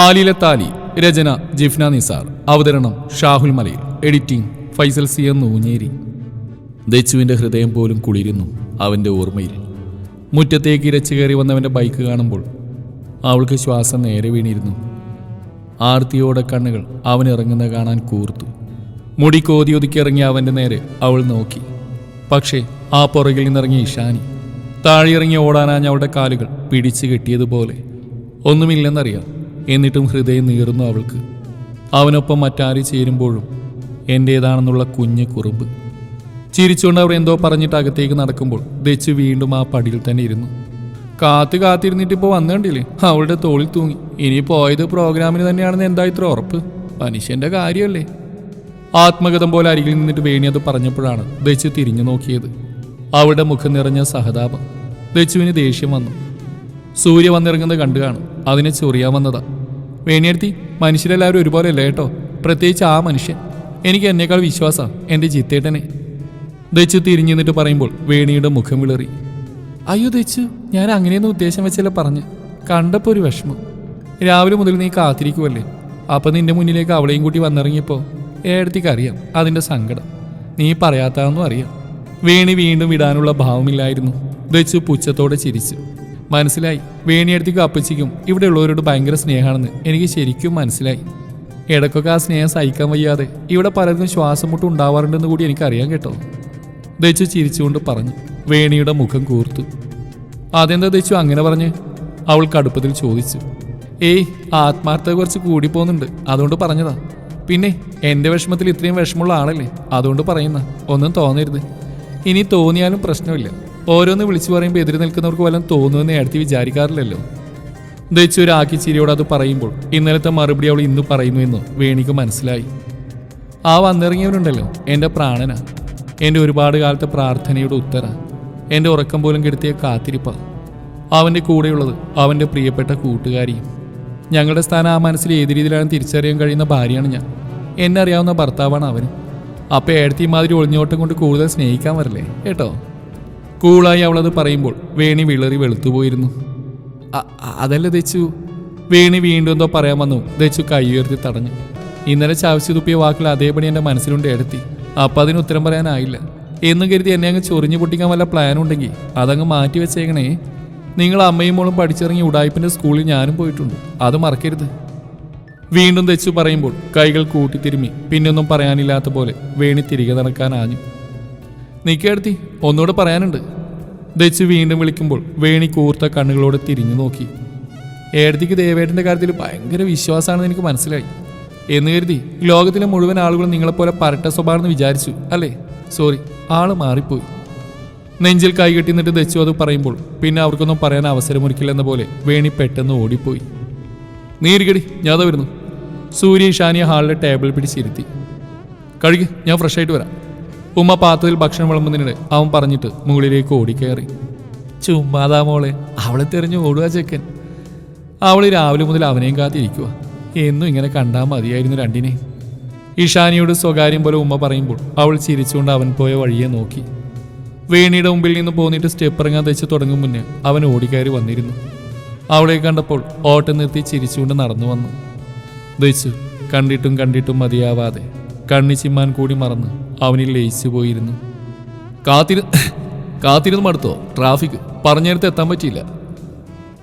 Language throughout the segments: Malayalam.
ആലിലെ താലി. രചന ജിഫ്ന നിസാർ. അവതരണം Shahul Malayil. Editing Faisal C M Noonjeri. ദച്ചുവിൻ്റെ ഹൃദയം പോലും കുളിരുന്നു അവൻ്റെ ഓർമ്മയിൽ. മുറ്റത്തേക്ക് ഇരച്ചു കയറി വന്നവൻ്റെ ബൈക്ക് കാണുമ്പോൾ അവൾക്ക് ശ്വാസം നേരെ വീണിരുന്നു. ആർത്തിയോടെ കണ്ണുകൾ അവൻ ഇറങ്ങുന്ന കാണാൻ കൂർത്തു. മുടി കോതിയൊതുക്കി ഇറങ്ങിയ അവൻ്റെ നേരെ അവൾ നോക്കി. പക്ഷേ ആ പുറകിൽ നിന്നിറങ്ങിയ ഇഷാനി താഴെയിറങ്ങി ഓടാനാഞ്ഞ അവളുടെ കാലുകൾ പിടിച്ചു കെട്ടിയതുപോലെ. ഒന്നുമില്ലെന്നറിയാം, എന്നിട്ടും ഹൃദയം നീറുന്നു അവൾക്ക്. അവനൊപ്പം മറ്റാരി ചേരുമ്പോഴും എൻ്റേതാണെന്നുള്ള കുഞ്ഞ് കുറുമ്പ്. ചിരിച്ചുകൊണ്ട് അവർ എന്തോ പറഞ്ഞിട്ട് അകത്തേക്ക് നടക്കുമ്പോൾ ദച്ചു വീണ്ടും ആ പടിയിൽ തന്നെ ഇരുന്നു. കാത്തിരുന്നിട്ട് ഇപ്പോൾ വന്നുകണ്ടില്ലേ, അവളുടെ തോളിൽ തൂങ്ങി. ഇനി പോയത് പ്രോഗ്രാമിന് തന്നെയാണെന്ന് എന്താ ഇത്ര ഉറപ്പ്? മനുഷ്യൻ്റെ കാര്യമല്ലേ? ആത്മഗതം പോലെ അരികിൽ നിന്നിട്ട് വേണി അത് പറഞ്ഞപ്പോഴാണ് ദച്ചു തിരിഞ്ഞു നോക്കിയത്. അവളുടെ മുഖം നിറഞ്ഞ സഹതാപം. ദച്ചുവിന് ദേഷ്യം വന്നു. സൂര്യ വന്നിറങ്ങുന്നത് കണ്ടു കാണും, അതിനെ ചൊറിയാൻ വന്നതാ. വേണിയെടുത്തി, മനുഷ്യരെല്ലാവരും ഒരുപോലെ അല്ലേ കേട്ടോ, പ്രത്യേകിച്ച് ആ മനുഷ്യൻ. എനിക്ക് എന്നേക്കാൾ വിശ്വാസമാണ് എൻ്റെ ജിത്തേട്ടനെ. ദച്ചു തിരിഞ്ഞു നിന്നിട്ട് പറയുമ്പോൾ വേണിയുടെ മുഖം വിളറി. അയ്യോ ദച്ചു, ഞാൻ അങ്ങനെയൊന്നും ഉദ്ദേശം വെച്ചല്ല പറഞ്ഞ്. കണ്ടപ്പോൾ ഒരു വിഷമം. രാവിലെ മുതൽ നീ കാത്തിരിക്കുമല്ലേ, അപ്പം നിന്റെ മുന്നിലേക്ക് അവളെയും കൂട്ടി വന്നിറങ്ങിയപ്പോൾ ഏടത്തേക്ക് അറിയാം അതിൻ്റെ സങ്കടം. നീ പറയാത്താണെന്നും അറിയാം. വേണി വീണ്ടും വിടാനുള്ള ഭാവമില്ലായിരുന്നു. ദച്ചു പുച്ഛത്തോടെ ചിരിച്ചു. മനസ്സിലായി, വേണിയടുത്തേക്കും അപ്പച്ചിക്കും ഇവിടെ ഉള്ളവരോട് ഭയങ്കര സ്നേഹമാണെന്ന് എനിക്ക് ശരിക്കും മനസ്സിലായി. ഇടയ്ക്കൊക്കെ ആ സ്നേഹം സഹിക്കാൻ വയ്യാതെ ഇവിടെ പലർക്കും ശ്വാസം മുട്ട് ഉണ്ടാവാറുണ്ടെന്ന് കൂടി എനിക്കറിയാം കേട്ടോ. ദച്ചു ചിരിച്ചുകൊണ്ട് പറഞ്ഞു. വേണിയുടെ മുഖം കൂർത്തു. അതെന്താ ദച്ചു അങ്ങനെ പറഞ്ഞ്? അവൾ കടുപ്പത്തിൽ ചോദിച്ചു. ഏയ്, ആത്മാർത്ഥത കുറച്ച് കൂടിപ്പോകുന്നുണ്ട്, അതുകൊണ്ട് പറഞ്ഞതാ. പിന്നെ എൻ്റെ വിഷമത്തിൽ ഇത്രയും വിഷമമുള്ള ആളല്ലേ, അതുകൊണ്ട് പറയുന്ന. ഒന്നും തോന്നരുത്. ഇനി തോന്നിയാലും പ്രശ്നമില്ല. ഓരോന്ന് വിളിച്ചു പറയുമ്പോൾ എതിര് നിൽക്കുന്നവർക്ക് വല്ലതും തോന്നുമെന്ന് അടുത്ത് വിചാരിക്കാറില്ലല്ലോ. ദച്ചു ഒരാക്കി ചിരിയോട് അത് പറയുമ്പോൾ ഇന്നലത്തെ മറുപടി അവൾ ഇന്ന് പറയുന്നു എന്ന് വേണിക്ക് മനസ്സിലായി. ആ വന്നിറങ്ങിയവരുണ്ടല്ലോ എൻ്റെ പ്രാണനാ, എൻ്റെ ഒരുപാട് കാലത്തെ പ്രാർത്ഥനയുടെ ഉത്തര, എൻ്റെ ഉറക്കം പോലും കെടുത്തിയ കാത്തിരിപ്പ. അവൻ്റെ കൂടെയുള്ളത് അവൻ്റെ പ്രിയപ്പെട്ട കൂട്ടുകാരിയും. ഞങ്ങളുടെ സ്ഥാനം ആ മനസ്സിൽ ഏത് രീതിയിലാണ് തിരിച്ചറിയാൻ കഴിയുന്ന ഭാര്യയാണ് ഞാൻ. എന്നെ അറിയാവുന്ന ഭർത്താവാണ് അവന്. അപ്പം ഏടത്തി മാതിരി ഒളിഞ്ഞോട്ടം കൊണ്ട് കൂടുതൽ സ്നേഹിക്കാൻ വരില്ലേ കേട്ടോ. കൂളായി അവളത് പറയുമ്പോൾ വേണി വിളറി വെളുത്തുപോയിരുന്നു. അതല്ല ദച്ചു. വേണി വീണ്ടും എന്തോ പറയാൻ വന്നു. ദച്ചു കൈ ഉയർത്തി തടഞ്ഞു. ഇന്നലെ ചാവിച്ചു തുപ്പിയ വാക്കുകൾ അതേപടി എൻ്റെ മനസ്സിലുണ്ട് എടുത്തി. അപ്പം അതിന് ഉത്തരം പറയാനായില്ല എന്ന് കരുതി എന്നെ അങ്ങ് ചൊറിഞ്ഞു പൊട്ടിക്കാൻ വല്ല പ്ലാനും ഉണ്ടെങ്കിൽ അതങ്ങ് മാറ്റി വെച്ചേക്കണേ. നിങ്ങൾ അമ്മയും മോളും പഠിച്ചിറങ്ങി ഉടായ്പിൻ്റെ സ്കൂളിൽ ഞാനും പോയിട്ടുണ്ട്, അത് മറക്കരുത്. വീണ്ടും ദച്ചു പറയുമ്പോൾ കൈകൾ കൂട്ടിത്തിരുമ്മി പിന്നൊന്നും പറയാനില്ലാത്ത പോലെ വേണി തിരികെ നടക്കാനാഞ്ഞു. നിൽക്കെടുത്തി, ഒന്നുകൂടെ പറയാനുണ്ട്. ദച്ചു വീണ്ടും വിളിക്കുമ്പോൾ വേണി കൂർത്ത കണ്ണുകളോട് തിരിഞ്ഞു നോക്കി. ഏടത്തിക്ക് ദേവേട്ടൻ്റെ കാര്യത്തിൽ ഭയങ്കര വിശ്വാസമാണെന്ന് എനിക്ക് മനസ്സിലായി. എന്ന് കരുതി ലോകത്തിലെ മുഴുവൻ ആളുകളും നിങ്ങളെപ്പോലെ പരട്ട സ്വഭാവമെന്ന് വിചാരിച്ചു അല്ലേ? സോറി, ആള് മാറിപ്പോയി. നെഞ്ചിൽ കൈകെട്ടി നിന്നിട്ട് ദച്ചു അത് പറയുമ്പോൾ പിന്നെ അവർക്കൊന്നും പറയാൻ അവസരമൊരുക്കില്ലെന്ന പോലെ വേണി പെട്ടെന്ന് ഓടിപ്പോയി. നീരിക്കടി, ഞാൻ വരുന്നു. സൂര്യ ഇഷാനിയെ ഹാളിലെ ടേബിൾ പിടിച്ചിരുത്തി. കഴുകി, ഞാൻ ഫ്രഷ് ആയിട്ട് വരാം. ഉമ്മ പാത്രത്തിൽ ഭക്ഷണം വിളമ്പുന്നതിനിടെ അവൻ പറഞ്ഞിട്ട് മുകളിലേക്ക് ഓടിക്കയറി. ചുമ്മാതാ മോളെ, അവളെ തെരഞ്ഞു ഓടുക ചെക്കൻ. അവൾ രാവിലെ മുതൽ അവനെയും കാത്തിരിക്കുക. എന്നും ഇങ്ങനെ കണ്ടാൽ മതിയായിരുന്നു രണ്ടിനെ. ഇഷാനിയോട് സ്വകാര്യം പോലെ ഉമ്മ പറയുമ്പോൾ അവൾ ചിരിച്ചുകൊണ്ട് അവൻ പോയ വഴിയെ നോക്കി. വേണിയുടെ മുമ്പിൽ നിന്ന് പോന്നിട്ട് സ്റ്റെപ്പ് ഇറങ്ങാൻ തെച്ച് തുടങ്ങും മുന്നേ അവൻ ഓടിക്കയറി വന്നിരുന്നു. അവളെ കണ്ടപ്പോൾ ഓട്ടം നിർത്തി ചിരിച്ചുകൊണ്ട് നടന്നു വന്നു. ദച്ചു കണ്ടിട്ടും മതിയാവാതെ കണ്ണി ചിമ്മാൻ കൂടി മറന്ന് അവനിൽ ലയിച്ചു പോയിരുന്നു. കാത്തിരുന്ന് മടുത്തോ? ട്രാഫിക് പറഞ്ഞെടുത്ത് എത്താൻ പറ്റിയില്ല.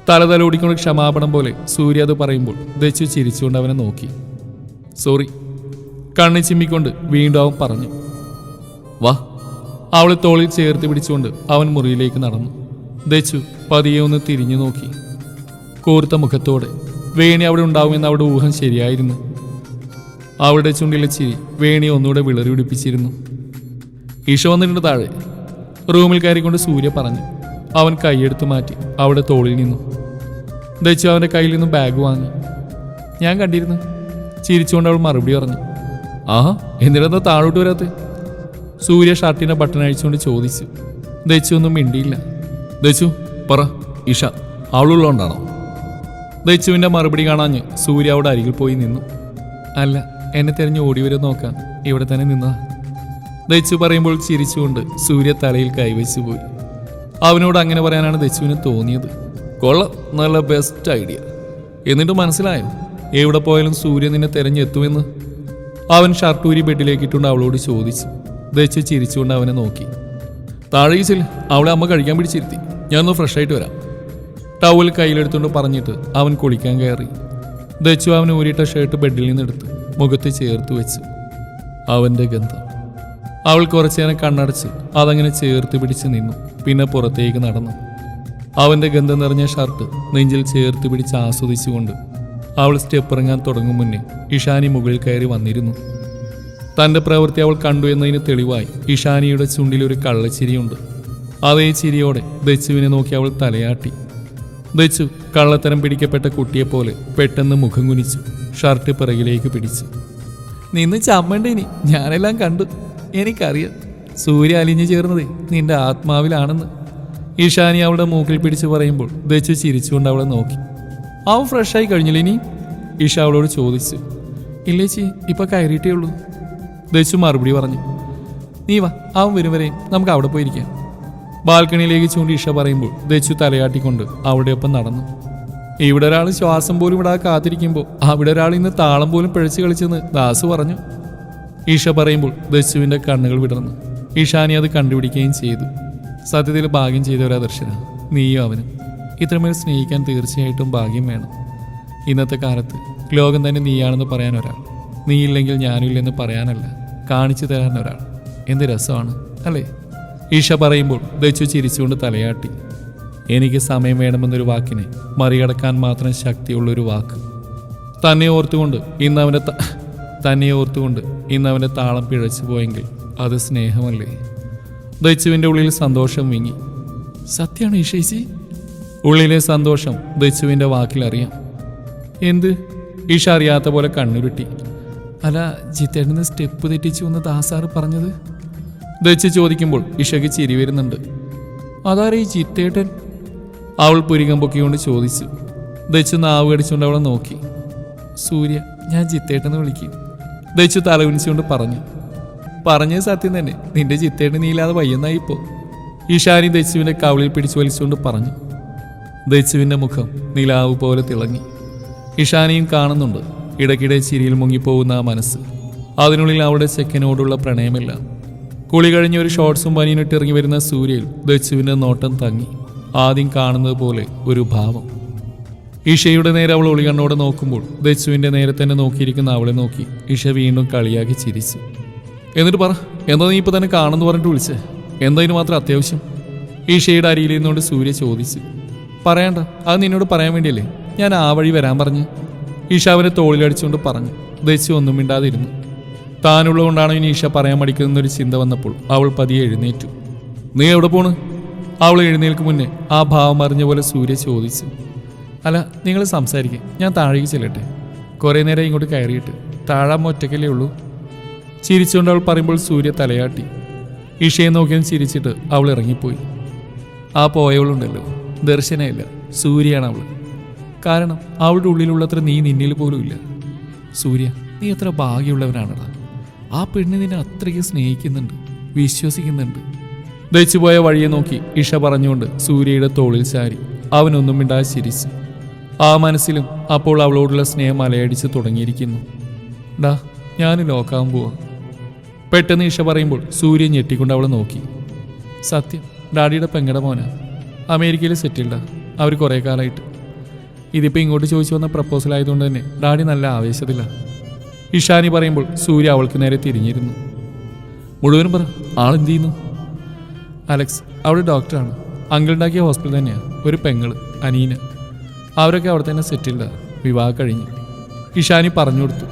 തല ഓടിക്കൊണ്ട് ക്ഷമാപണം പോലെ സൂര്യ അത് പറയുമ്പോൾ ദച്ചു ചിരിച്ചുകൊണ്ട് അവനെ നോക്കി. സോറി. കണ്ണി ചിമ്മിക്കൊണ്ട് വീണ്ടും അവൻ പറഞ്ഞു. വാ. അവളെ തോളിൽ ചേർത്ത് പിടിച്ചുകൊണ്ട് അവൻ മുറിയിലേക്ക് നടന്നു. ദച്ചു പതിയെ ഒന്ന് തിരിഞ്ഞു നോക്കി. കൂർത്ത മുഖത്തോടെ വേണി അവിടെ ഉണ്ടാവുമെന്ന് അവളുടെ ഊഹം ശരിയായിരുന്നു. അവളുടെ ചുണ്ടിലെ ചിരി വേണി ഒന്നുകൂടെ വിളറി പിടിപ്പിച്ചിരുന്നു. ഈശ വന്നിട്ടുണ്ട് താഴെ. റൂമിൽ കയറിക്കൊണ്ട് സൂര്യ പറഞ്ഞു. അവൻ കൈയെടുത്ത് മാറ്റി അവളുടെ തോളിൽ നിന്നു. ദച്ചു അവൻ്റെ കയ്യിൽ നിന്നും ബാഗ് വാങ്ങി. ഞാൻ കണ്ടിരുന്നു. ചിരിച്ചുകൊണ്ട് അവൾ മറുപടി പറഞ്ഞു. ആഹാ, എന്തിനാ താഴോട്ട് വരാത്ത? സൂര്യ ഷർട്ടിൻ്റെ ബട്ടൺ അഴിച്ചുകൊണ്ട് ചോദിച്ചു. ദച്ചു ഒന്നും മിണ്ടിയില്ല. ദച്ചു പറ, ഇഷ അവളുള്ളതുകൊണ്ടാണോ? ദച്ചുവിൻ്റെ മറുപടി കാണാഞ്ഞ് സൂര്യ അവിടെ അരികിൽ പോയി നിന്നു. അല്ല, എന്നെ തിരഞ്ഞ് ഓടി വരെ നോക്കാൻ ഇവിടെ തന്നെ നിന്നതാ. ദച്ചു പറയുമ്പോൾ ചിരിച്ചുകൊണ്ട് സൂര്യ തലയിൽ കൈവച്ചു പോയി. അവനോട് അങ്ങനെ പറയാനാണ് ദച്ചുവിന് തോന്നിയത്. കൊള്ളാം, നല്ല ബെസ്റ്റ് ഐഡിയ. എന്നിട്ട് മനസ്സിലായോ? എവിടെ പോയാലും സൂര്യ നിന്നെ തെരഞ്ഞെത്തുമെന്ന്? അവൻ ഷർട്ടൂരി ബെഡിലേക്കിട്ടുണ്ട് അവളോട് ചോദിച്ചു. ദച്ചു ചിരിച്ചുകൊണ്ട് അവനെ നോക്കി. താഴെ ചെല്ല്, അവളെ അമ്മ കഴിക്കാൻ പിടിച്ചിരുത്തി. ഞാനൊന്ന് ഫ്രഷ് ആയിട്ട് വരാം. ടവൽ കയ്യിലെടുത്തുകൊണ്ട് പറഞ്ഞിട്ട് അവൻ കുളിക്കാൻ കയറി. ദച്ചു അവൻ ഊരിയിട്ട ഷർട്ട് ബെഡിൽ നിന്നെടുത്ത് മുഖത്ത് ചേർത്ത് വെച്ചു. അവൻ്റെ ഗന്ധം. അവൾ കുറച്ചു നേരം കണ്ണടച്ച് അതങ്ങനെ ചേർത്ത് പിടിച്ച് നിന്നു. പിന്നെ പുറത്തേക്ക് നടന്നു. അവൻ്റെ ഗന്ധം നിറഞ്ഞ ഷർട്ട് നെഞ്ചിൽ ചേർത്ത് പിടിച്ച് ആസ്വദിച്ചുകൊണ്ട് അവൾ സ്റ്റെപ്പ് ഇറങ്ങാൻ തുടങ്ങും മുന്നേ ഇഷാനി മുകളിൽ കയറി വന്നിരുന്നു. തൻ്റെ പ്രവൃത്തി അവൾ കണ്ടു എന്നതിന് തെളിവായി ഇഷാനിയുടെ ചുണ്ടിലൊരു കള്ളച്ചിരിയുണ്ട്. അതേ ചിരിയോടെ ദച്ചുവിനെ നോക്കി അവൾ തലയാട്ടി. ദച്ചു കള്ളത്തരം പിടിക്കപ്പെട്ട കുട്ടിയെപ്പോലെ പെട്ടെന്ന് മുഖം കുനിച്ചു. ഷർട്ട് പിറകിലേക്ക് പിടിച്ചു. നിന്ന് ചമ്മണ്ടേനി, ഞാനെല്ലാം കണ്ടു. എനിക്കറിയാം സൂര്യ അലിഞ്ഞു ചേർന്നതേ നിന്റെ ആത്മാവിലാണെന്ന്. ഇഷാനി അവളുടെ മൂക്കിൽ പിടിച്ച് പറയുമ്പോൾ ദച്ചു ചിരിച്ചുകൊണ്ട് അവളെ നോക്കി. അവൻ ഫ്രഷായി കഴിഞ്ഞില്ല ഇനി? ഇഷ അവളോട് ചോദിച്ചു. ഇല്ലേച്ചി, ഇപ്പൊ കയറിയിട്ടേ ഉള്ളൂ. ദച്ചു മറുപടി പറഞ്ഞു. നീ വാ, അവൻ വരും വരെയും നമുക്ക് അവിടെ പോയിരിക്കാം. ബാൽക്കണിയിലേക്ക് ചൂണ്ടി ഇഷ പറയുമ്പോൾ ദച്ചു തലയാട്ടിക്കൊണ്ട് അവിടെ ഒപ്പം നടന്നു. ഇവിടെ ഒരാൾ ശ്വാസം പോലും ഇടാതെ കാത്തിരിക്കുമ്പോൾ അവിടെ ഒരാൾ ഇന്ന് താളം പോലും പിഴച്ചു കളിച്ചെന്ന് ദാസു പറഞ്ഞു. ഇഷ പറയുമ്പോൾ ദച്ചുവിൻ്റെ കണ്ണുകൾ വിടർന്നു. ഇഷാനി അത് കണ്ടുപിടിക്കുകയും ചെയ്തു. സത്യത്തിൽ ഭാഗ്യം ചെയ്തവരാ ദർശന, നീയും അവനും. ഇത്രമേൽ സ്നേഹിക്കാൻ തീർച്ചയായിട്ടും ഭാഗ്യം വേണം. ഇന്നത്തെ കാലത്ത് ലോകം തന്നെ നീയാണെന്ന് പറയാൻ ഒരാൾ, നീയില്ലെങ്കിൽ ഞാനില്ലെന്ന് പറയാനല്ല, കാണിച്ചു തരാൻ ഒരാൾ. എന്ത് രസമാണ് അല്ലേ? ഈഷ പറയുമ്പോൾ ദച്ചു ചിരിച്ചുകൊണ്ട് തലയാട്ടി. എനിക്ക് സമയം വേണമെന്നൊരു വാക്കിനെ മറികടക്കാൻ മാത്രം ശക്തിയുള്ളൊരു വാക്ക്. തന്നെ ഓർത്തുകൊണ്ട് ഇന്ന് അവൻ്റെ താളം പിഴച്ചു പോയെങ്കിൽ അത് സ്നേഹമല്ലേ? ദച്ചുവിൻ്റെ ഉള്ളിൽ സന്തോഷം വിങ്ങി. സത്യമാണ് ഈഷേച്ചി? ഉള്ളിലെ സന്തോഷം ദച്ചുവിൻ്റെ വാക്കിലറിയാം. എന്ത്? ഈഷ അറിയാത്ത പോലെ കണ്ണുരുട്ടി. അല്ല, ജിത്തേട്ടന് സ്റ്റെപ്പ് തെറ്റിച്ചു എന്ന് ദാസാറ് പറഞ്ഞത്? ദച്ചു ചോദിക്കുമ്പോൾ ഇഷയ്ക്ക് ചിരി വരുന്നുണ്ട്. അതാരേ ഈ ജിത്തേട്ടൻ? അവൾ പുരികം പൊക്കിക്കൊണ്ട് ചോദിച്ചു. ദച്ചു നാവ് കടിച്ചുകൊണ്ട് അവളെ നോക്കി. സൂര്യ, ഞാൻ ജിത്തേട്ടെന്ന് വിളിക്കും. ദച്ചു തലകുനിച്ചുകൊണ്ട് പറഞ്ഞു. പറഞ്ഞത് സത്യം തന്നെ, നിന്റെ ജിത്തേട്ടൻ നീയില്ലാതെ വയ്യെന്നായിപ്പോ. ഇഷാനി ദച്ചുവിൻ്റെ കവിളിൽ പിടിച്ചു വലിച്ചുകൊണ്ട് പറഞ്ഞു. ദച്ചുവിൻ്റെ മുഖം നിലാവ് പോലെ തിളങ്ങി. ഇഷാനിയും കാണുന്നുണ്ട് ഇടയ്ക്കിടെ ചിരിയിൽ മുങ്ങിപ്പോകുന്ന ആ മനസ്സ്. അതിനുള്ളിൽ അവളുടെ ചെക്കനോടുള്ള പ്രണയമില്ല. കുളി കഴിഞ്ഞ് ഒരു ഷോർട്സും പനിയിനിട്ട് ഇറങ്ങി വരുന്ന സൂര്യയിൽ ദച്ചുവിൻ്റെ നോട്ടം തങ്ങി. ആദ്യം കാണുന്നത് പോലെ ഒരു ഭാവം. ഇഷയുടെ നേരെ അവൾ ഒളികണ്ണോടെ നോക്കുമ്പോൾ ദച്ചുവിൻ്റെ നേരെ തന്നെ നോക്കിയിരിക്കുന്ന അവളെ നോക്കി ഇഷ വീണ്ടും കളിയാക്കി ചിരിച്ചു. എന്നിട്ട് പറ, എന്താ നീ ഇപ്പോൾ തന്നെ കാണുമെന്ന് പറഞ്ഞിട്ട് വിളിച്ചേ? എന്തതിന് മാത്രം അത്യാവശ്യം? ഈഷയുടെ അരിയിലിരുന്നുകൊണ്ട് സൂര്യ ചോദിച്ചു. പറയണ്ട, അത് നിന്നോട് പറയാൻ വേണ്ടിയല്ലേ ഞാൻ ആ വഴി വരാൻ പറഞ്ഞു. ഈഷ അവനെ തോളിലടിച്ചുകൊണ്ട് പറഞ്ഞു. ദച്ചു ഒന്നും മിണ്ടാതിരുന്നു. താനുള്ളതുകൊണ്ടാണ് ഇനി ഈഷ പറയാൻ മടിക്കുന്നൊരു ചിന്ത വന്നപ്പോൾ അവൾ പതിയെ എഴുന്നേറ്റു. നീ എവിടെ പോണ്? അവൾ എഴുന്നേൽക്ക് മുന്നേ ആ ഭാവം അറിഞ്ഞ പോലെ സൂര്യ ചോദിച്ചു. അല്ല, നിങ്ങൾ സംസാരിക്കുക, ഞാൻ താഴേക്ക് ചെല്ലട്ടെ. കുറേ നേരം ഇങ്ങോട്ട് കയറിയിട്ട് താഴാൻ ഒറ്റയ്ക്കല്ലേ ഉള്ളൂ. ചിരിച്ചുകൊണ്ട് അവൾ പറയുമ്പോൾ സൂര്യ തലയാട്ടി. ഈഷയെ നോക്കിയെന്ന് ചിരിച്ചിട്ട് അവൾ ഇറങ്ങിപ്പോയി. ആ പോയവളുണ്ടല്ലോ, ദർശനമില്ല, സൂര്യയാണ് അവൾ. കാരണം അവളുടെ ഉള്ളിലുള്ളത്ര നീ നിന്നിൽ പോലും ഇല്ല. സൂര്യ, നീ എത്ര ഭാഗ്യമുള്ളവനാണടാ. ആ പെണ്ണ് നിന്നെ അത്രയ്ക്ക് സ്നേഹിക്കുന്നുണ്ട്, വിശ്വസിക്കുന്നുണ്ട്. ദച്ചുപോയ വഴിയെ നോക്കി ഇഷ പറഞ്ഞുകൊണ്ട് സൂര്യയുടെ തോളിൽ ചാരി. അവനൊന്നും മിണ്ടാതെ ചിരിച്ചു. ആ മനസ്സിലും അപ്പോൾ അവളോടുള്ള സ്നേഹം അലയടിച്ച് തുടങ്ങിയിരിക്കുന്നു. ഡാ, ഞാൻ ലോക്കാവാൻ പോവാ. പെട്ടെന്ന് ഇഷ പറയുമ്പോൾ സൂര്യ ഞെട്ടിക്കൊണ്ട് അവളെ നോക്കി. സത്യം, ഡാഡിയുടെ പെങ്ങടെ മോനാ, അമേരിക്കയിൽ സെറ്റിൽഡാ. അവർ കുറേ കാലമായിട്ട്. ഇതിപ്പോൾ ഇങ്ങോട്ട് ചോദിച്ചു വന്ന പ്രപ്പോസൽ ആയതുകൊണ്ട് തന്നെ ഡാഡി നല്ല ആവേശത്തില്ല. ഇഷാനി പറയുമ്പോൾ സൂര്യ അവൾക്ക് നേരെ തിരിഞ്ഞിരുന്നു. മുഴുവനും പറ, ആളെന്ത് ചെയ്യുന്നു? അലക്സ് അവിടെ ഡോക്ടറാണ്. അങ്കിൾ ഉണ്ടാക്കിയ ഹോസ്പിറ്റൽ തന്നെയാണ്. ഒരു പെങ്ങള്, അനീന. അവരൊക്കെ അവിടെ തന്നെ സെറ്റിൽഡാ. വിവാഹം കഴിഞ്ഞു. ഇഷാനി പറഞ്ഞു കൊടുത്തു.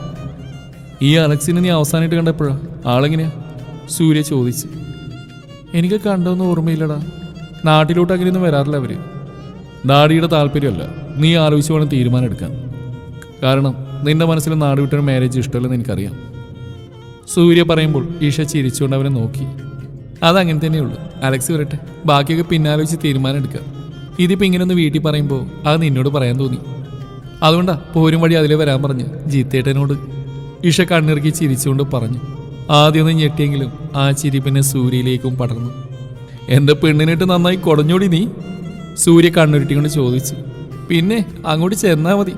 ഈ അലക്സിനെ നീ അവസാനമായിട്ട് കണ്ടപ്പോഴാ? ആളെങ്ങനെയാ? സൂര്യ ചോദിച്ചു. എനിക്ക് കണ്ടോന്നും ഓർമ്മയില്ലടാ. നാട്ടിലോട്ട് അങ്ങനെയൊന്നും വരാറില്ല അവർ. ഡാഡിയുടെ താല്പര്യമല്ല, നീ ആലോചിച്ച് വേണം തീരുമാനം എടുക്കാൻ. കാരണം നിന്റെ മനസ്സിൽ നാട് വിട്ടൊരു മാരേജ് ഇഷ്ടമല്ലെന്ന് എനിക്കറിയാം. സൂര്യ പറയുമ്പോൾ ഈഷ ചിരിച്ചുകൊണ്ട് അവനെ നോക്കി. അതങ്ങനെ തന്നെയുള്ളൂ. അലക്സ് വരട്ടെ, ബാക്കിയൊക്കെ പിന്നാലോചിച്ച് തീരുമാനം എടുക്കാം. ഇതിപ്പോൾ ഇങ്ങനെയൊന്ന് വീട്ടിൽ പറയുമ്പോൾ അത് നിന്നോട് പറയാൻ തോന്നി. അതുകൊണ്ടാ പോരും വഴി അതിലെ വരാൻ പറഞ്ഞ് ജീത്തേട്ടനോട്. ഈഷ കണ്ണിറുക്കി ചിരിച്ചുകൊണ്ട് പറഞ്ഞു. ആദ്യമൊന്നും ഞെട്ടിയെങ്കിലും ആ ചിരി പിന്നെ സൂര്യയിലേക്കും പടർന്നു. എൻ്റെ പെണ്ണിനിട്ട് നന്നായി കുടഞ്ഞോടി നീ? സൂര്യ കണ്ണുരുട്ടിക്കൊണ്ട് ചോദിച്ചു. പിന്നെ അങ്ങോട്ട് ചെന്നാൽ മതി.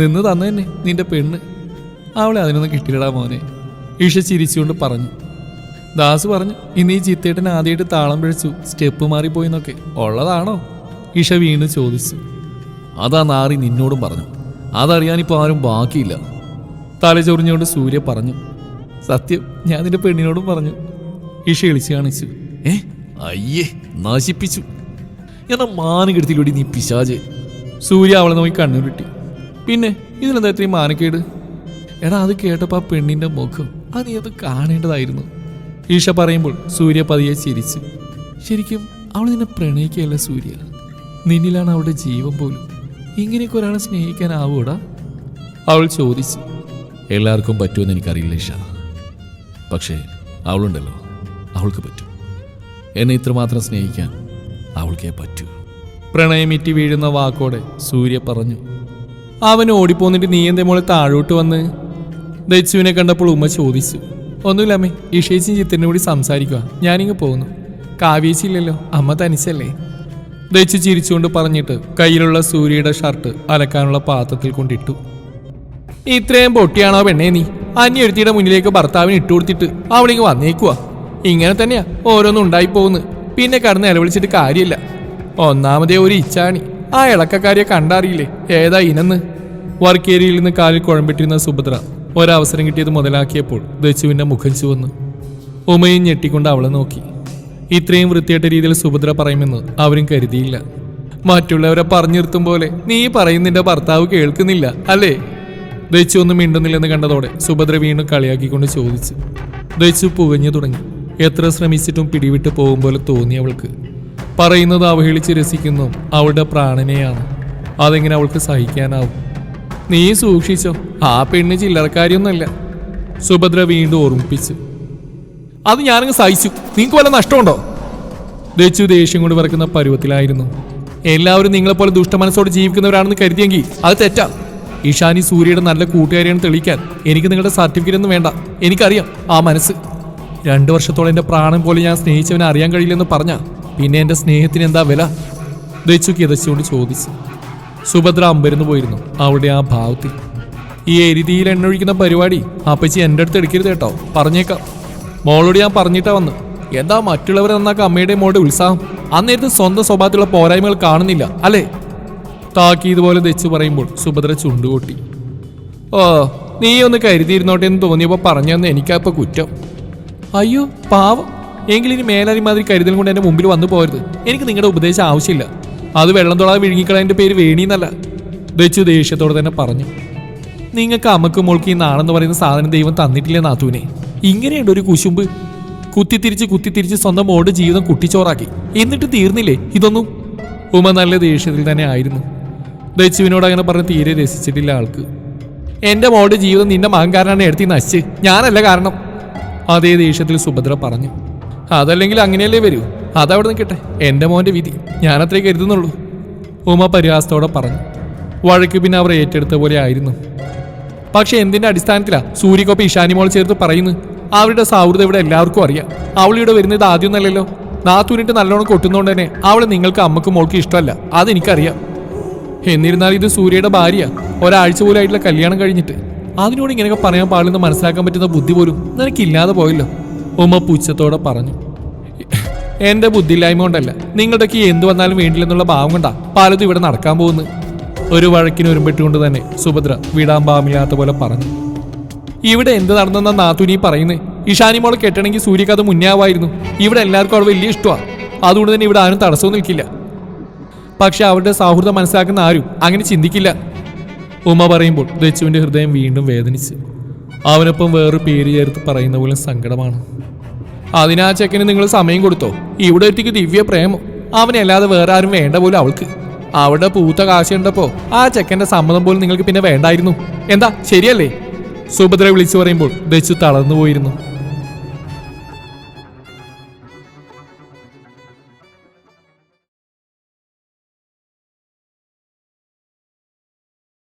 നിന്ന് തന്നു തന്നെ നിന്റെ പെണ്ണ്. അവളെ അതിനൊന്നും കിട്ടിയില്ലടാ മോനെ, ഇഷ ചിരിച്ചുകൊണ്ട് പറഞ്ഞു. ദാസ് പറഞ്ഞു, ഇന്ന് ഈ ചിത്തേട്ടൻ ആദ്യമായിട്ട് താളം പിഴച്ചു, സ്റ്റെപ്പ് മാറിപ്പോയിന്നൊക്കെ. ഉള്ളതാണോ? ഇഷ വീണ്ടും ചോദിച്ചു. അതാ നാറി നിന്നോടും പറഞ്ഞു. അതറിയാനിപ്പോൾ ആരും ബാക്കിയില്ല. തലചൊറിഞ്ഞുകൊണ്ട് സൂര്യ പറഞ്ഞു. സത്യം, ഞാൻ നിന്റെ പെണ്ണിനോടും പറഞ്ഞു. ഇഷ ഇളിച്ചു കാണിച്ചു. അയ്യേ, നശിപ്പിച്ചു. എന്നാ മാനക്കെടുത്തിലൂടെ നീ പിശാച്. സൂര്യ അവളെ നോക്കി കണ്ണുരുട്ടി. പിന്നെ ഇതിലെന്താ ഇത്രയും മാനക്കേട്? എടാ, അത് കേട്ടപ്പോൾ ആ പെണ്ണിന്റെ മുഖം അത് നീ അത് കാണേണ്ടതായിരുന്നു. ഈഷ പറയുമ്പോൾ സൂര്യ പതിയെ ചിരിച്ചു. ശരിക്കും അവൾ നിന്നെ പ്രണയിക്കുകയല്ല സൂര്യ, നിന്നിലാണ് അവളുടെ ജീവൻ പോലും. ഇങ്ങനെയൊക്കെ ഒരാളെ സ്നേഹിക്കാനാവൂടാ? അവൾ ചോദിച്ചു. എല്ലാവർക്കും പറ്റുമെന്ന് എനിക്കറിയില്ല ഈഷ, പക്ഷേ അവളുണ്ടല്ലോ, അവൾക്ക് പറ്റും. എന്നെ ഇത്രമാത്രം സ്നേഹിക്കാൻ അവൾക്കേ പറ്റൂ. പ്രണയമിറ്റി വീഴുന്ന വാക്കോടെ സൂര്യ പറഞ്ഞു. അവൻ ഓടിപ്പോന്നിട്ട് നീ എന്തേ മോളെ താഴോട്ട് വന്ന്? ദച്ചുവിനെ കണ്ടപ്പോൾ ഉമ്മ ചോദിച്ചു. ഒന്നുമില്ലമ്മേ, ഇഷേച്ചും ചിത്തനും കൂടി സംസാരിക്കുക, ഞാനിങ്ങ് പോകുന്നു. കാവേശില്ലല്ലോ, അമ്മ തനിച്ചല്ലേ? ദച്ചു ചിരിച്ചുകൊണ്ട് പറഞ്ഞിട്ട് കയ്യിലുള്ള സൂര്യയുടെ ഷർട്ട് അലക്കാനുള്ള പാത്രത്തിൽ കൊണ്ടിട്ടു. ഇത്രയും പൊട്ടിയാണോ പെണ്ണേ നീ? അന്യൊരുത്തിയുടെ മുന്നിലേക്ക് ഭർത്താവിന് ഇട്ടുകൊടുത്തിട്ട് അവളിങ്ങ് വന്നേക്കുക. ഇങ്ങനെ തന്നെയാ ഓരോന്നും ഉണ്ടായി പോകുന്നു. പിന്നെ കടന്ന് ഇലവിളിച്ചിട്ട് കാര്യമില്ല. ഒന്നാമതേ ഒരു ഇച്ചാണി. ആ ഇളക്കക്കാരിയെ കണ്ടറിയില്ലേ ഏതാ ഇനെന്ന്? വർക്കേരിയിൽ നിന്ന് കാലിൽ കുഴമ്പിട്ടിരുന്ന സുഭദ്ര ഒരവസരം കിട്ടിയത് മുതലാക്കിയപ്പോൾ ദച്ചുവിന്റെ മുഖം ചുവന്നു. ഉമയും ഞെട്ടിക്കൊണ്ട് അവളെ നോക്കി. ഇത്രയും വൃത്തിയായിട്ട രീതിയിൽ സുഭദ്ര പറയുമെന്ന് അവരും കരുതിയില്ല. മറ്റുള്ളവരെ പറഞ്ഞു നിർത്തും പോലെ നീ പറയുന്നതിന്റെ ഭർത്താവ് കേൾക്കുന്നില്ല അല്ലേ? ദച്ചു ഒന്നും മിണ്ടുന്നില്ലെന്ന് കണ്ടതോടെ സുഭദ്ര വീണ്ടും കളിയാക്കിക്കൊണ്ട് ചോദിച്ചു. ദച്ചു പുകഞ്ഞു തുടങ്ങി. എത്ര ശ്രമിച്ചിട്ടും പിടിവിട്ട് പോകും പോലെ തോന്നി അവൾക്ക്. പറയുന്നത് അവഹേളിച്ച് രസിക്കുന്നു അവളുടെ പ്രാണനെയാണ്. അതെങ്ങനെ അവൾക്ക് സഹിക്കാനാവും? നീ സൂക്ഷിച്ചോ, ആ പെണ്ണ് ചില്ലറക്കാരിയൊന്നുമല്ല. സുഭദ്ര വീണ്ടും ഓർമ്മിപ്പിച്ചു. അത് ഞാനങ്ങ് സഹിച്ചു, നിങ്ങൾക്ക് വല്ല നഷ്ടമുണ്ടോ? ദച്ചു ദേഷ്യം കൊണ്ട് വരക്കുന്ന പരുവത്തിലായിരുന്നു. എല്ലാവരും നിങ്ങളെപ്പോലെ ദുഷ്ടമനസ്സോട് ജീവിക്കുന്നവരാണെന്ന് കരുതിയെങ്കിൽ അത് തെറ്റാ. ഇഷാനി സൂര്യയുടെ നല്ല കൂട്ടുകാരിയാണ് തെളിയിക്കാൻ എനിക്ക് നിങ്ങളുടെ സർട്ടിഫിക്കറ്റ് ഒന്നും വേണ്ട. എനിക്കറിയാം ആ മനസ്സ്. 2 വർഷത്തോളം എൻ്റെ പ്രാണൻ പോലെ ഞാൻ സ്നേഹിച്ചവനെ അറിയാൻ കഴിയില്ലെന്ന് പറഞ്ഞാ പിന്നെ എൻ്റെ സ്നേഹത്തിന് എന്താ വില? ദച്ചു കിതച്ചുകൊണ്ട് ചോദിച്ചു. സുഭദ്ര അമ്പരന്ന് പോയിരുന്നു അവളുടെ ആ ഭാവത്തിൽ. ഈ എരുതിയിൽ എണ്ണൊഴിക്കുന്ന പരിപാടി അപ്പച്ചി എൻ്റെ അടുത്ത് എടുക്കരുത് കേട്ടോ, പറഞ്ഞേക്കാം. മോളോട് ഞാൻ പറഞ്ഞിട്ടാ വന്ന്. എന്താ മറ്റുള്ളവരെ നന്നാക്ക അമ്മയുടെ മോളുടെ ഉത്സാഹം? അന്നേരത്ത് സ്വന്തം സ്വഭാവത്തിലുള്ള പോരായ്മകൾ കാണുന്നില്ല അല്ലേ? താക്കീതുപോലെ ദച്ചു പറയുമ്പോൾ സുഭദ്ര ചുണ്ടുകൊട്ടി. ഓ, നീ ഒന്ന് കരുതിയിരുന്നോട്ടെ എന്ന് തോന്നിയപ്പോൾ പറഞ്ഞു തന്നെ എനിക്കപ്പോൾ കുറ്റം. അയ്യോ പാവം, എങ്കിലിനി മേലാരി മാതിരി കരുതലും കൊണ്ട് എൻ്റെ മുമ്പിൽ വന്നു പോകരുത്. എനിക്ക് നിങ്ങളുടെ ഉപദേശം ആവശ്യമില്ല. അത് വെള്ളം തൊടാതെ വിഴുങ്ങിക്കളതിൻ്റെ പേര് വേണിന്നല്ല. ദച്ചു ദേഷ്യത്തോടെ തന്നെ പറഞ്ഞു. നിങ്ങൾക്ക് അമ്മക്ക് മോൾക്ക് ഈ നാണെന്ന് പറയുന്ന സാധനം ദൈവം തന്നിട്ടില്ലേ നാത്തൂനെ? ഇങ്ങനെയുണ്ട് ഒരു കുശുമ്പ്. കുത്തിത്തിരിച്ച് സ്വന്തം മോളുടെ ജീവിതം കുട്ടിച്ചോറാക്കി. എന്നിട്ട് തീർന്നില്ലേ ഇതൊന്നും? ഉമ നല്ല ദേഷ്യത്തിൽ തന്നെ ആയിരുന്നു. ദച്ചുവിനോട് അങ്ങനെ പറഞ്ഞ് തീരെ രസിച്ചിട്ടില്ല ആൾക്ക്. എൻ്റെ മോളുടെ ജീവിതം നിന്റെ മകൻകാരനാണ് എടുത്തി നശിച്ച്, ഞാനല്ല കാരണം. അതേ ദേഷ്യത്തിൽ സുഭദ്ര പറഞ്ഞു. അതല്ലെങ്കിൽ അങ്ങനെയല്ലേ വരൂ. അതവിടെ നിൽക്കട്ടെ, എൻ്റെ മോൻ്റെ വിധി. ഞാനത്രേ കരുതുന്നുള്ളൂ. ഉമ പരിഹാസത്തോടെ പറഞ്ഞു. വഴക്ക് പിന്നെ അവർ ഏറ്റെടുത്ത പോലെ ആയിരുന്നു. പക്ഷെ എന്തിന്റെ അടിസ്ഥാനത്തിലാണ് സൂര്യക്കൊപ്പം ഇഷാനിമോൾ ചേർത്ത് പറയുന്നത്? അവരുടെ സൗഹൃദം ഇവിടെ എല്ലാവർക്കും അറിയാം. അവളിവിടെ വരുന്നത് ആദ്യമൊന്നല്ലല്ലോ. നാത്തൂരിട്ട് നല്ലോണം കൊട്ടുന്നതുകൊണ്ട് തന്നെ അവളെ നിങ്ങൾക്ക് അമ്മക്കും മോൾക്കും ഇഷ്ടമല്ല, അതെനിക്കറിയാം. എന്നിരുന്നാലും ഇത് സൂര്യയുടെ ഭാര്യ, ഒരാഴ്ച പോലും ആയിട്ടുള്ള കല്യാണം കഴിഞ്ഞിട്ട്. അതിനോട് ഇങ്ങനെയൊക്കെ പറയാൻ പാടില്ലെന്ന് മനസ്സിലാക്കാൻ പറ്റുന്ന ബുദ്ധി പോലും നിനക്കില്ലാതെ പോയല്ലോ. ഉമ്മ പുച്ഛത്തോടെ പറഞ്ഞു. എന്റെ ബുദ്ധിയില്ലായ്മ കൊണ്ടല്ല, നിങ്ങളുടെക്ക് എന്ത് വന്നാലും വേണ്ടില്ലെന്നുള്ള ഭാവം കൊണ്ടാ പലതും ഇവിടെ നടക്കാൻ പോകുന്നത്. ഒരു വഴക്കിന് ഒരുമ്പെട്ടുകൊണ്ട് തന്നെ സുഭദ്ര വിടാൻ പാമില്ലാത്ത പോലെ പറഞ്ഞു. ഇവിടെ എന്ത് നടന്നെന്ന നാത്തൂനി പറയുന്നത്? ഇഷാനി മോളെ കെട്ടണമെങ്കിൽ സൂര്യക്ക് അത് മുന്നേ ആവായിരുന്നു. ഇവിടെ എല്ലാവർക്കും അവൾ വലിയ ഇഷ്ടമാണ്. അതുകൊണ്ട് തന്നെ ഇവിടെ ആരും തടസ്സവും നിൽക്കില്ല. പക്ഷെ അവരുടെ സൗഹൃദം മനസ്സിലാക്കുന്ന ആരും അങ്ങനെ ചിന്തിക്കില്ല. ഉമ്മ പറയുമ്പോൾ ദച്ചുവിന്റെ ഹൃദയം വീണ്ടും വേദനിച്ചു. അവനൊപ്പം വേറൊരു പേര് ചേർത്ത് പറയുന്ന പോലെ സങ്കടമാണ്. അതിനാ ചെക്കന് നിങ്ങൾ സമയം കൊടുത്തോ? ഇവിടെ ഒറ്റയ്ക്ക് ദിവ്യ പ്രേമം. അവനെ അല്ലാതെ വേറെ ആരും വേണ്ട പോലും അവൾക്ക്. അവിടെ പൂത്ത കാശുണ്ടപ്പോ ആ ചെക്കന്റെ സമ്മതം പോലും നിങ്ങൾക്ക് പിന്നെ വേണ്ടായിരുന്നു. എന്താ ശരിയല്ലേ? സുഭദ്ര വിളിച്ചു പറയുമ്പോൾ ദച്ചു തളർന്നു പോയിരുന്നു.